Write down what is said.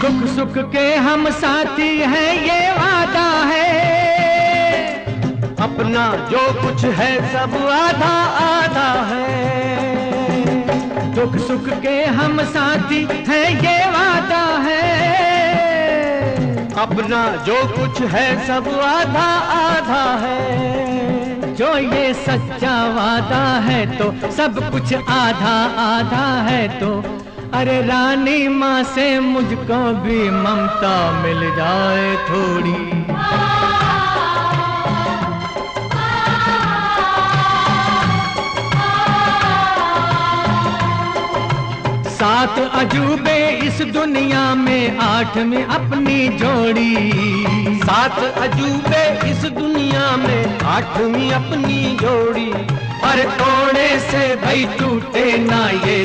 दुख सुख के हम साथी हैं ये वादा है, अपना जो कुछ है सब आधा आधा है। दुख सुख के हम साथी हैं ये वादा है, अपना जो कुछ है सब आधा आधा है। जो ये सच्चा वादा है तो सब कुछ आधा आधा है। तो अरे रानी माँ से मुझको भी ममता मिल जाए थोड़ी। सात अजूबे इस दुनिया में, आठवीं अपनी जोड़ी। सात अजूबे इस दुनिया में, आठवीं अपनी जोड़ी। और तोड़े से भाई टूटे ना ये